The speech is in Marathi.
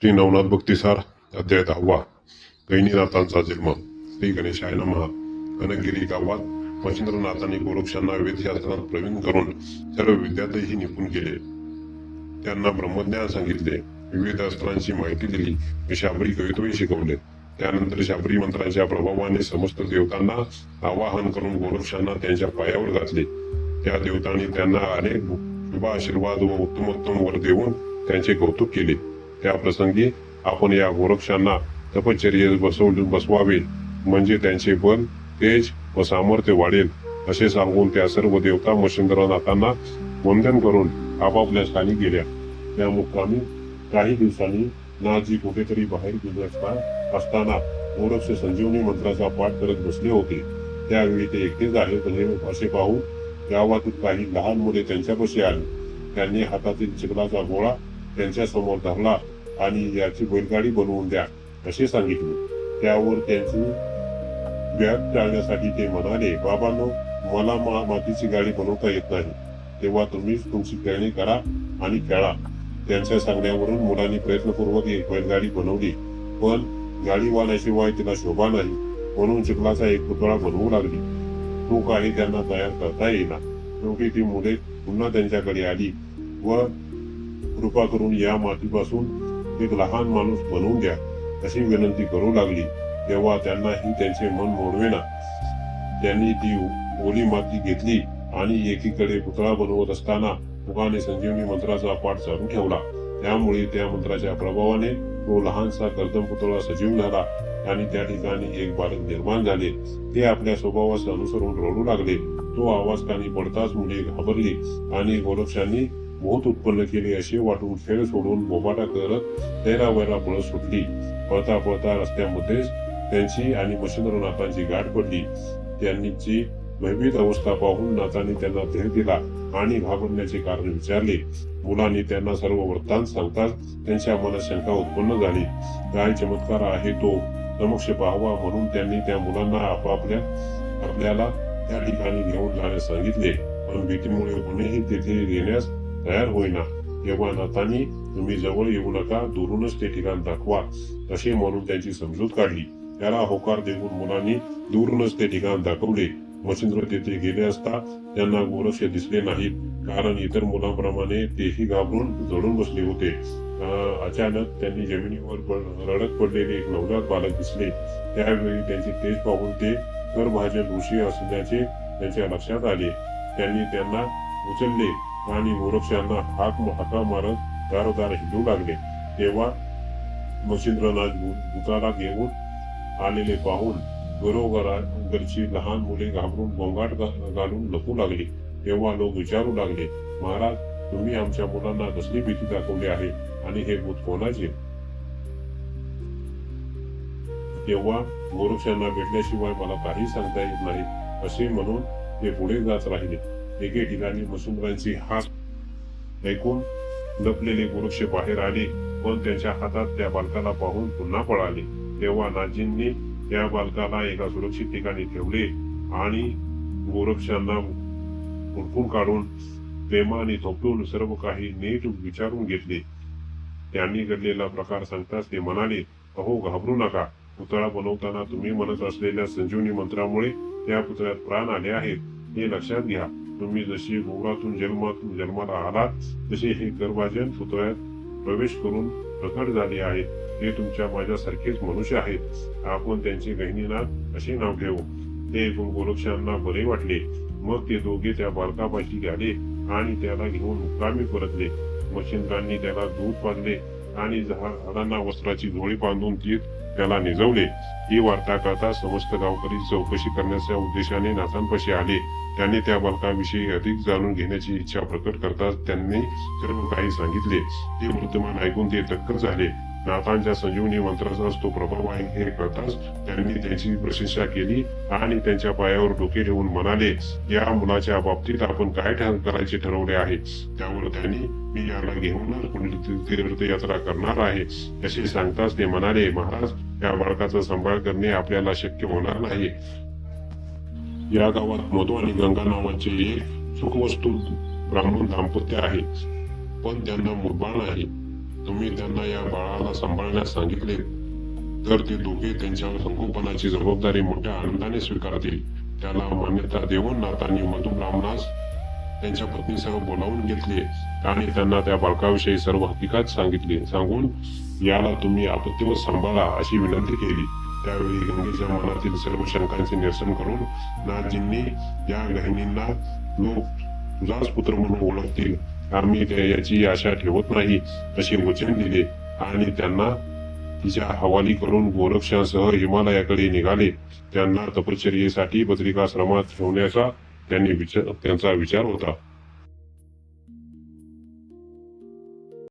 श्री नवनाथ भक्तिसार अध्याय 10वा. गैनीनाथांचा जन्म. श्री गणेशाय नमः. कनकगिरी गावात मच्छिंद्रनाथांनी गोरक्षांना वेदशास्त्रात प्रवीण करून सर्व विद्यातही निपुण केले. त्यांना ब्रह्मज्ञान सांगितले, विविध अस्त्रांची माहिती दिली, शाबरी कवित्वही शिकवले. त्यानंतर शाबरी मंत्रांच्या प्रभावाने समस्त देवतांना आवाहन करून गोरक्षांना त्यांच्या पायावर घातले. त्या देवतांनी त्यांना अनेक शुभ आशीर्वाद व उत्तमोत्तम वर देऊन त्यांचे कौतुक केले. त्या प्रसंगी आपण या गोरक्षांना तपश्चर्येस बसवावे, म्हणजे त्यांचे बल, तेज व सामर्थ्य वाढेल, असे सांगून त्या सर्व देवता मच्छिंद्रनाथांना वंदन करून आपापल्या स्थानी गेल्या. त्या मुक्कामी काही दिवसांनी नाथजी कुठेतरी बाहेर गेले असताना गोरक्ष संजीवनी मंत्राचा पाठ करत बसले होते. त्यावेळी ते एकटेच आहेत असे पाहून गावातील काही लहान मुले त्यांच्यापाशी आली. त्यांनी हातातील चिखलाचा गोळा त्यांच्या समोर धरला आणि याची बैलगाडी बनवून द्या असे सांगितले. त्यावर त्यांची व्याध टाळण्यासाठी ते म्हणाले, बाबांनो, मला मातीची गाडी बनवता येत नाही, तेव्हा तुम्हीच तुमची खेळणी करा आणि खेळा. त्यांच्या सांगण्यावरून मुलांनी प्रयत्नपूर्वक एक बैलगाडी बनवली, पण गाडीवाल्याशिवाय तिला शोभा नाही, म्हणून चिखलाचा एक पुतळा बनवू लागली. तो काही त्यांना तयार करता येईना. शेवटी ती मुले पुन्हा त्यांच्याकडे आली व कृपा करून या मातीपासून एक लहान माणूस बनवून द्या अशी विनंती करू लागली. तेव्हा त्यांनाही त्यांचे मन मोडवेना. त्यांनी ती ओली माती घेतली आणि एकीकडे पुतळा बनवत असताना मुखाने संजीवनी मंत्राचा पाठ चालू ठेवला. त्यामुळे त्या मंत्राच्या प्रभावाने तो लहानसा कर्दम पुतळा सजीव झाला आणि त्या ठिकाणी एक बालक निर्माण झाले. ते आपल्या स्वभावास अनुसरून रडू लागले. तो आवाज कानी पडताच मुले घाबरली आणि गोरक्षांनी मोह उत्पन्न केले असे वाटून खेळ सोडून बोबाटा करत तैरावैरा पळत सुटली. पळता पळता रस्त्यामध्येच त्यांची आणि मच्छिंद्रनाथांची गाठ पडली. त्यांची भयभीत अवस्था पाहून नाथांनी त्यांना धीर दिला आणि घाबरण्याचे कारण विचारले. मुलांनी त्यांना सर्व वृत्तांत सांगताच त्यांच्या मनात शंका उत्पन्न झाली. काय चमत्कार आहे तो समक्ष पाहावा, म्हणून त्यांनी त्या मुलांना आपल्याला त्या ठिकाणी घेऊन जाण्यास सांगितले. पण भीतीमुळे कोणीही तेथे येण्यास तयार होईना. तेव्हा नाथांनी, तुम्ही जवळ येऊ नका, दुरूनच ते ठिकाण दाखवा असे म्हणून त्यांची समजूत काढली. त्याला होकार देऊन मुलांनी दूरूनच ते ठिकाण दाखवले. मच्छिंद्र तेथे गेले असता त्यांना गोरक्ष दिसले नाहीत, कारण इतर मुलांप्रमाणे तेही घाबरून जळून बसले होते. अचानक त्यांनी जमिनीवर रडत पडलेले एक नवजात बालक दिसले. त्यावेळी त्यांचे तेज पाहून ते करभाजन ऋषी असल्याचे त्यांच्या लक्षात आले. त्यांनी त्यांना उचलले आणि गोरक्षांना हाका मारत दारोदार हिंडू लागले. तेव्हा मच्छिंद्रनाथ भूताला घेऊन आलेले पाहून घरोघरची लहान मुले घाबरून गोंगाट घालून लपू लागली. तेव्हा लोक विचारू लागले, महाराज, तुम्ही आमच्या मुलांना कसली भीती दाखवली आहे आणि हे भूत कोणाचे? तेव्हा गोरक्षांना भेटल्याशिवाय मला काही सांगता येत नाही असे म्हणून ते पुढे जात राहिले. एके ठिकाणी मच्छिंद्रांची हाक ऐकून लपलेले गोरक्ष बाहेर आले, पण त्यांच्या हातात त्या बालकाला पाहून पुन्हा पळाले. तेव्हा नाथजींनी त्या बालकाला एका सुरक्षित ठिकाणी ठेवले आणि गोरक्षांना उडपून काढून प्रेमाने थोपटून सर्व काही नीट विचारून घेतले. त्यांनी घडलेला प्रकार सांगताच ते म्हणाले, अहो, घाबरू नका. पुतळा बनवताना तुम्ही म्हणत असलेल्या संजीवनी मंत्रामुळे त्या पुतळ्यात प्राण आले आहेत, हे लक्षात घ्या. तुम्ही जशी गोरातून जन्माला आलात, तसे हे करभाजन पुतळ्यात प्रवेश करून प्रकट झाले आहेत. ते तुमच्या माझ्यासारखेच मनुष्य आहेत. आपण त्यांचे गैनीनाथ असे नाव ठेवू. ते ऐकून गोरक्षांना बरे वाटले. मग ते दोघे त्या बालकापाशी आले आणि त्याला घेऊन मुक्कामी परतले. मच्छिंद्रांनी त्याला दूध पाजले आणि झाडांना वस्त्राची झोळी बांधून त्याला निजवले. ही वार्ता करता समस्त गावकरी चौकशी करण्याच्या उद्देशाने नाथांपाशी आले. त्यांनी त्या बालकाविषयी अधिक जाणून घेण्याची इच्छा प्रकट करताच त्यांनी सर्व काही सांगितले. ते वर्तमान ऐकून ते तक्कर झाले. नाथांच्या संजीवनी मंत्राचाच तो प्रभाव आहे हे कळताच त्यांनी त्याची प्रशंसा केली आणि त्यांच्या पायावर डोके ठेवून म्हणाले, या मुलाच्या बाबतीत आपण काय करायचे ठरवले आहे? त्यावर त्यांनी, मी याला घेऊन तीर्थयात्रा करणार आहे असे सांगताच ते म्हणाले, महाराज, या बालकाचा सांभाळ करणे आपल्याला शक्य होणार नाही. या गावात मधु आणि गंगा नावाचे एक सुखवस्तू ब्राह्मण दाम्पत्य आहे, पण त्यांना मुलबाळ नाही. तुम्ही त्यांना या बाळाला सांभाळण्यास सांगितले तर ते दोघे त्यांच्या संगोपनाची जबाबदारी मोठ्या आनंदाने स्वीकारतील. त्याला मान्यता देऊन नाथांनी मधु ब्राह्मणास त्यांच्या पत्नीसह बोलावून घेतले आणि त्यांना त्या बालकाविषयी सर्व हकीकत सांगून याला तुम्ही आपत्तीवर सांभाळा अशी विनंती केली. त्यावेळी गंगेच्या मनातील सर्व शंकांचे निरसन करून नाथजींनी या गहिनींना लोक तुझाच पुत्र म्हणून ओळखतील, आम्ही याची आशा ठेवत नाही असे वचन दिले आणि त्यांना तिच्या हवाली करून गोरक्षासह हिमालयाकडे निघाले. त्यांना तपश्चर्येसाठी बद्रिकाश्रमात ठेवण्याचा त्यांचा विचार होता.